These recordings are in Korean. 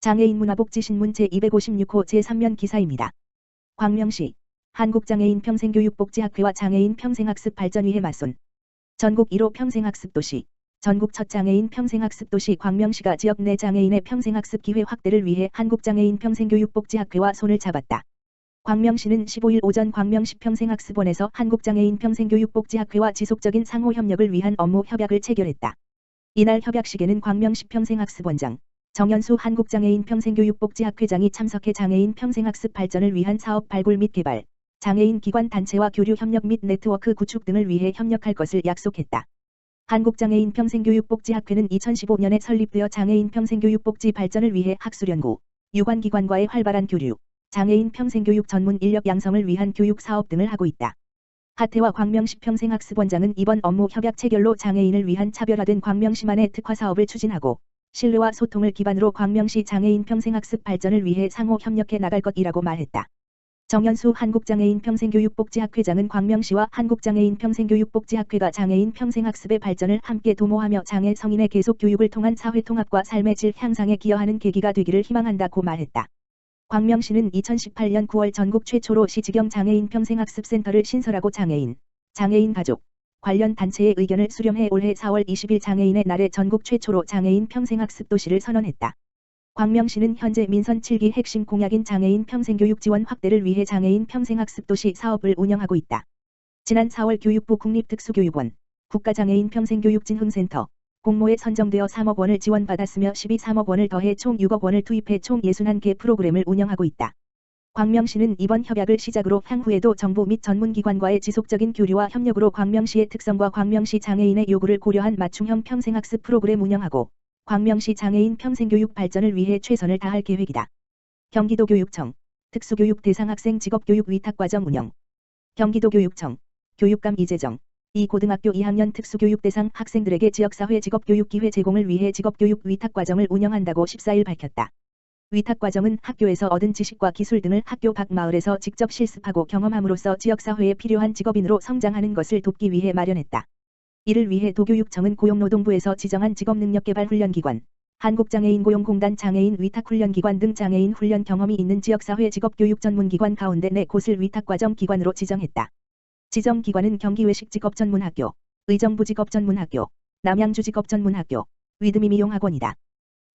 장애인 문화복지신문 제256호 제3면 기사입니다. 광명시 한국장애인 평생교육복지학회와 장애인 평생학습 발전위회 맞손. 전국 1호 평생학습도시, 전국 첫 장애인 평생학습도시 광명시가 지역 내 장애인의 평생학습 기회 확대를 위해 한국장애인 평생교육복지학회와 손을 잡았다. 광명시는 15일 오전 광명시 평생학습원에서 한국장애인 평생교육복지학회와 지속적인 상호협력을 위한 업무 협약을 체결했다. 이날 협약식에는 광명시 평생학습원장 정연수 한국장애인 평생교육복지학회장이 참석해 장애인 평생학습 발전을 위한 사업 발굴 및 개발, 장애인 기관 단체와 교류 협력 및 네트워크 구축 등을 위해 협력할 것을 약속했다. 한국장애인 평생교육복지학회는 2015년에 설립되어 장애인 평생교육복지 발전을 위해 학술연구, 유관기관과의 활발한 교류, 장애인 평생교육 전문 인력 양성을 위한 교육 사업 등을 하고 있다. 하태와 광명시 평생학습원장은 이번 업무 협약 체결로 장애인을 위한 차별화된 광명시만의 특화 사업을 추진하고 신뢰와 소통을 기반으로 광명시 장애인 평생학습 발전을 위해 상호 협력해 나갈 것이라고 말했다. 정연수 한국장애인 평생교육복지학회장은 광명시와 한국장애인 평생교육복지학회가 장애인 평생학습의 발전을 함께 도모하며 장애 성인의 계속 교육을 통한 사회 통합과 삶의 질 향상에 기여하는 계기가 되기를 희망한다고 말했다. 광명시는 2018년 9월 전국 최초로 시지경 장애인 평생학습센터를 신설하고 장애인 가족, 관련 단체의 의견을 수렴해 올해 4월 20일 장애인의 날에 전국 최초로 장애인 평생학습 도시를 선언했다. 광명시는 현재 민선 7기 핵심 공약인 장애인 평생교육 지원 확대를 위해 장애인 평생학습 도시 사업을 운영하고 있다. 지난 4월 교육부 국립특수교육원, 국가장애인 평생교육진흥센터, 공모에 선정되어 3억 원을 지원받았으며 12.3억 원을 더해 총 6억 원을 투입해 총 61개 프로그램을 운영하고 있다. 광명시는 이번 협약을 시작으로 향후에도 정부 및 전문기관과의 지속적인 교류와 협력으로 광명시의 특성과 광명시 장애인의 요구를 고려한 맞춤형 평생학습 프로그램 운영하고 광명시 장애인 평생교육 발전을 위해 최선을 다할 계획이다. 경기도교육청, 특수교육 대상 학생 직업교육 위탁과정 운영. 경기도교육청, 교육감 이재정, 이 고등학교 2학년 특수교육 대상 학생들에게 지역사회 직업교육 기회 제공을 위해 직업교육 위탁과정을 운영한다고 14일 밝혔다. 위탁과정은 학교에서 얻은 지식과 기술 등을 학교 밖 마을에서 직접 실습하고 경험함으로써 지역사회에 필요한 직업인으로 성장하는 것을 돕기 위해 마련했다. 이를 위해 도교육청은 고용노동부에서 지정한 직업능력개발훈련기관, 한국장애인고용공단 장애인 위탁훈련기관 등 장애인 훈련 경험이 있는 지역사회 직업교육 전문기관 가운데 4곳을 위탁과정 기관으로 지정했다. 지정기관은 경기외식직업전문학교, 의정부직업전문학교, 남양주직업전문학교, 위드미미용학원이다.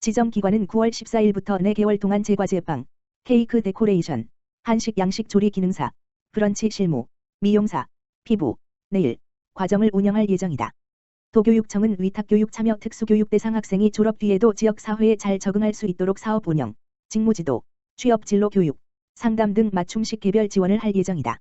지정기관은 9월 14일부터 4개월 동안 제과제빵, 케이크 데코레이션, 한식 양식 조리 기능사, 브런치 실무, 미용사, 피부, 네일, 과정을 운영할 예정이다. 도교육청은 위탁교육 참여 특수교육 대상 학생이 졸업 뒤에도 지역사회에 잘 적응할 수 있도록 사업 운영, 직무지도, 취업진로 교육, 상담 등 맞춤식 개별 지원을 할 예정이다.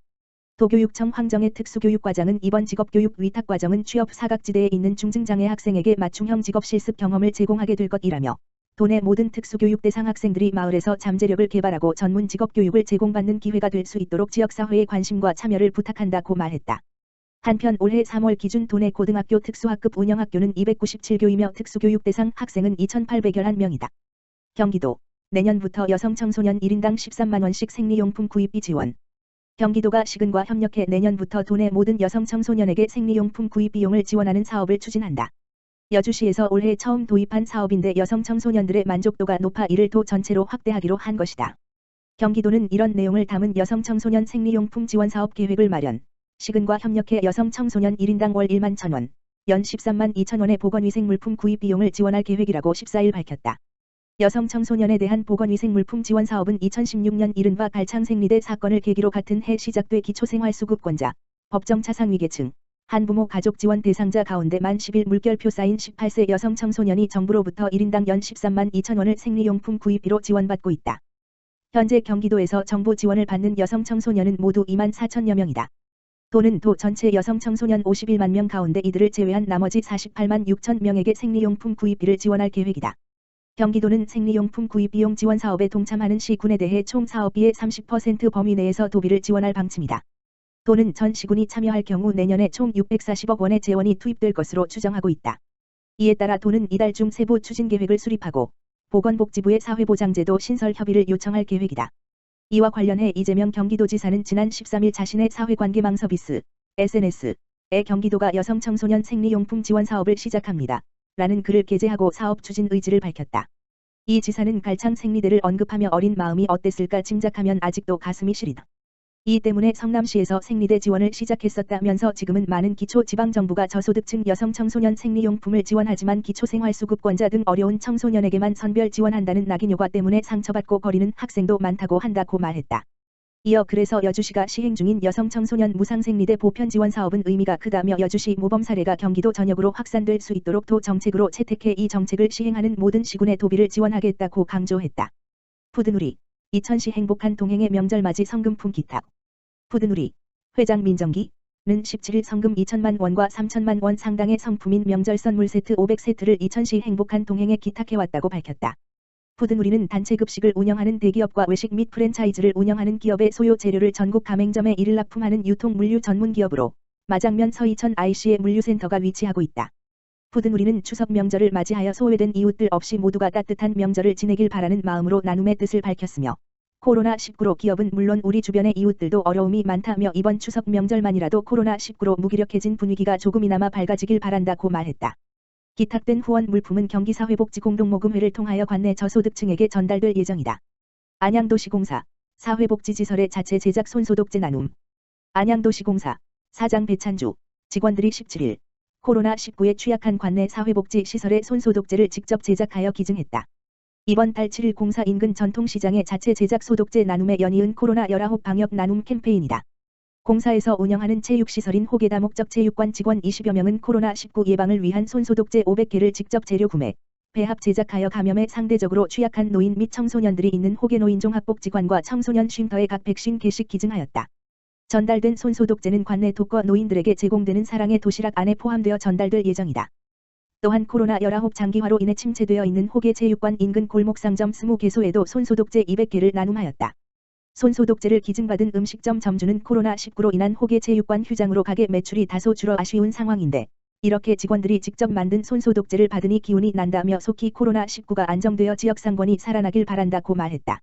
도교육청 황정혜 특수교육과장은 이번 직업교육 위탁과정은 취업 사각지대에 있는 중증장애 학생에게 맞춤형 직업실습 경험을 제공하게 될 것이라며 도내 모든 특수교육 대상 학생들이 마을에서 잠재력을 개발하고 전문 직업교육을 제공받는 기회가 될 수 있도록 지역사회의 관심과 참여를 부탁한다고 말했다. 한편 올해 3월 기준 도내 고등학교 특수학급 운영학교는 297교이며 특수교육 대상 학생은 2,811명이다. 경기도, 내년부터 여성 청소년 1인당 13만원씩 생리용품 구입비 지원. 경기도가 시군과 협력해 내년부터 도내 모든 여성 청소년에게 생리용품 구입 비용을 지원하는 사업을 추진한다. 여주시에서 올해 처음 도입한 사업인데 여성 청소년들의 만족도가 높아 이를 도 전체로 확대하기로 한 것이다. 경기도는 이런 내용을 담은 여성 청소년 생리용품 지원 사업 계획을 마련, 시군과 협력해 여성 청소년 1인당 월 1만 1,000원, 연 13만 2천원의 보건위생물품 구입 비용을 지원할 계획이라고 14일 밝혔다. 여성 청소년에 대한 보건위생물품 지원 사업은 2016년 이른바 갈창생리대 사건을 계기로 같은 해 시작돼 기초생활수급권자, 법정차상위계층, 한부모 가족 지원 대상자 가운데 만 10일 물결표 쌓인 18세 여성 청소년이 정부로부터 1인당 연 13만 2천원을 생리용품 구입비로 지원받고 있다. 현재 경기도에서 정부 지원을 받는 여성 청소년은 모두 2만 4천여 명이다. 도는 도 전체 여성 청소년 51만 명 가운데 이들을 제외한 나머지 48만 6천 명에게 생리용품 구입비를 지원할 계획이다. 경기도는 생리용품 구입 비용 지원 사업에 동참하는 시군에 대해 총 사업비의 30% 범위 내에서 도비를 지원할 방침이다. 도는 전 시군이 참여할 경우 내년에 총 640억 원의 재원이 투입될 것으로 추정하고 있다. 이에 따라 도는 이달 중 세부 추진 계획을 수립하고 보건복지부의 사회보장제도 신설 협의를 요청할 계획이다. 이와 관련해 이재명 경기도지사는 지난 13일 자신의 사회관계망 서비스 SNS에 경기도가 여성 청소년 생리용품 지원 사업을 시작합니다. 라는 글을 게재하고 사업 추진 의지를 밝혔다. 이 지사는 갈창 생리대를 언급하며 어린 마음이 어땠을까 짐작하면 아직도 가슴이 시리다. 이 때문에 성남시에서 생리대 지원을 시작했었다면서 지금은 많은 기초지방정부가 저소득층 여성 청소년 생리용품을 지원하지만 기초생활수급권자 등 어려운 청소년에게만 선별 지원한다는 낙인 효과 때문에 상처받고 버리는 학생도 많다고 한다고 말했다. 이어 그래서 여주시가 시행 중인 여성 청소년 무상생리대 보편 지원 사업은 의미가 크다며 여주시 모범 사례가 경기도 전역으로 확산될 수 있도록 도 정책으로 채택해 이 정책을 시행하는 모든 시군의 도비를 지원하겠다고 강조했다. 푸드누리 이천시 행복한 동행의 명절맞이 성금품 기탁. 푸드누리 회장 민정기는 17일 성금 2천만 원과 3천만 원 상당의 상품인 명절 선물 세트 500세트를 이천시 행복한 동행에 기탁해왔다고 밝혔다. 푸드누리는 단체 급식을 운영하는 대기업과 외식 및 프랜차이즈를 운영하는 기업의 소요 재료를 전국 가맹점에 일일 납품하는 유통 물류 전문 기업으로 마장면 서이천 IC의 물류센터가 위치하고 있다. 푸드누리는 추석 명절을 맞이하여 소외된 이웃들 없이 모두가 따뜻한 명절을 지내길 바라는 마음으로 나눔의 뜻을 밝혔으며 코로나19로 기업은 물론 우리 주변의 이웃들도 어려움이 많다며 이번 추석 명절만이라도 코로나19로 무기력해진 분위기가 조금이나마 밝아지길 바란다고 말했다. 기탁된 후원 물품은 경기사회복지공동모금회를 통하여 관내 저소득층에게 전달될 예정이다. 안양도시공사 사회복지지설의 자체 제작 손소독제 나눔. 안양도시공사 사장 배찬주 직원들이 17일 코로나19에 취약한 관내 사회복지시설의 손소독제를 직접 제작하여 기증했다. 이번 달 7일 공사 인근 전통시장의 자체 제작 소독제 나눔에 연이은 코로나19 방역 나눔 캠페인이다. 공사에서 운영하는 체육시설인 호계다 목적 체육관 직원 20여 명은 코로나19 예방을 위한 손소독제 500개를 직접 재료 구매, 배합 제작하여 감염에 상대적으로 취약한 노인 및 청소년들이 있는 호계노인종합복지관과 청소년 쉼터에 각 150개씩 기증하였다. 전달된 손소독제는 관내 독거 노인들에게 제공되는 사랑의 도시락 안에 포함되어 전달될 예정이다. 또한 코로나19 장기화로 인해 침체되어 있는 호계체육관 인근 골목상점 20개소에도 손소독제 200개를 나눔하였다. 손소독제를 기증받은 음식점 점주는 코로나19로 인한 호계체육관 휴장으로 가게 매출이 다소 줄어 아쉬운 상황인데 이렇게 직원들이 직접 만든 손소독제를 받으니 기운이 난다며 속히 코로나19가 안정되어 지역상권이 살아나길 바란다고 말했다.